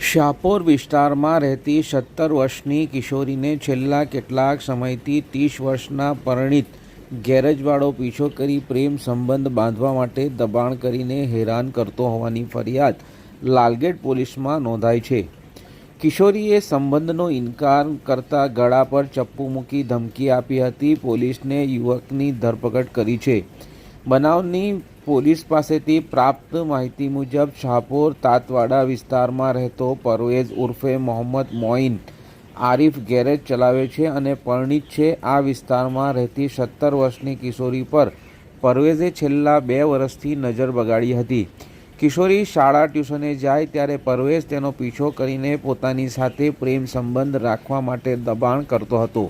શાપોર વિસ્તારમાં રહેતી 17 વર્ષની કિશોરીને છેલ્લા કેટલાક સમયથી 30 વર્ષના પરિણીત ગેરેજવાળો પીછો કરી પ્રેમ સંબંધ બાંધવા માટે દબાણ કરીને હેરાન કરતો હોવાની ફરિયાદ લાલગેટ પોલીસમાં નોંધાઈ છે। કિશોરીએ સંબંધનો ઇનકાર કરતા ગળા પર ચપ્પુ મૂકી ધમકી આપી હતી। પોલીસને યુવકની ધરપકડ કરી છે। બનાવની પોલીસ પાસેથી પ્રાપ્ત માહિતી મુજબ શાહપોર તાતવાડા વિસ્તારમાં રહેતો પરવેઝ ઉર્ફે મોહમ્મદ મોઇન આરિફ ગેરેજ ચલાવે છે અને પરિણીત છે। આ વિસ્તારમાં રહેતી 17 વર્ષની કિશોરી પર પરવેઝે છેલ્લા 2 વર્ષથી નજર બગાડી હતી। કિશોરી શાળા ટ્યુશને જાય ત્યારે પરવેઝ તેનો પીછો કરીને પોતાની સાથે પ્રેમ સંબંધ રાખવા માટે દબાણ કરતો હતો।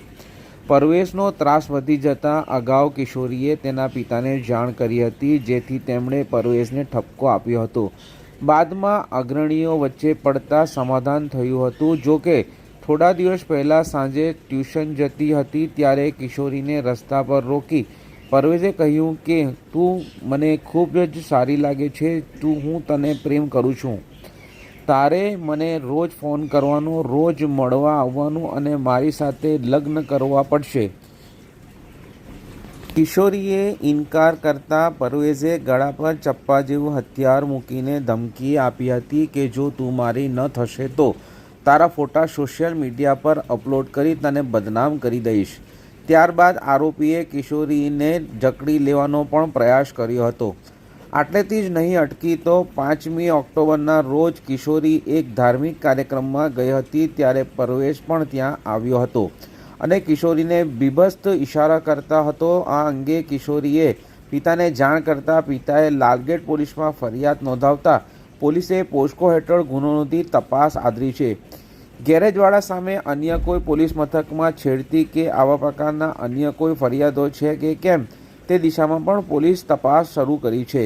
પરવેઝનો ત્રાસ વધી જતાં અગાઉ કિશોરીએ તેના પિતાને જાણ કરી હતી, જેથી તેમણે પરવેઝને ઠપકો આપ્યો હતો। બાદમાં અગ્રણીઓ વચ્ચે પડતા સમાધાન થયું હતું। જો કે થોડા દિવસ પહેલાં સાંજે ટ્યુશન જતી હતી ત્યારે કિશોરીને રસ્તા પર રોકી પરવેઝે કહ્યું કે તું મને ખૂબ જ સારી લાગે છે, હું તને પ્રેમ કરું છું, તારે મને રોજ ફોન કરવાનો, રોજ મળવા આવવાનું અને મારી સાથે લગ્ન કરવા પડશે। કિશોરીએ ઇનકાર કરતા પરવેઝે ગળા પર ચપ્પા જેવું હથિયાર મૂકીને ધમકી આપી હતી કે જો તું મારી ન થશે તો તારા ફોટા સોશિયલ મીડિયા પર અપલોડ કરી તને બદનામ કરી દઈશ। ત્યારબાદ આરોપીએ કિશોરીને જકડી લેવાનો પણ પ્રયાસ કર્યો હતો। આટલેથી જ નહીં અટકી તો 5મી ઓક્ટોબરના રોજ કિશોરી એક ધાર્મિક કાર્યક્રમમાં ગઈ હતી ત્યારે પરવેઝ પણ ત્યાં આવ્યો હતો અને કિશોરીને બીભત્સ ઇશારા કરતા હતો। આ અંગે કિશોરીએ પિતાને જાણ કરતા પિતાએ લાલગેટ પોલીસમાં ફરિયાદ નોંધાવતા પોલીસે પોસ્કો હેઠળ ગુનો નોંધી તપાસ આદરી છે। ગેરેજવાળા સામે અન્ય કોઈ પોલીસ મથકમાં છેડતી કે આવા પ્રકારના અન્ય કોઈ ફરિયાદો છે કે કેમ તે દિશામાં પણ પોલીસ તપાસ શરૂ કરી છે।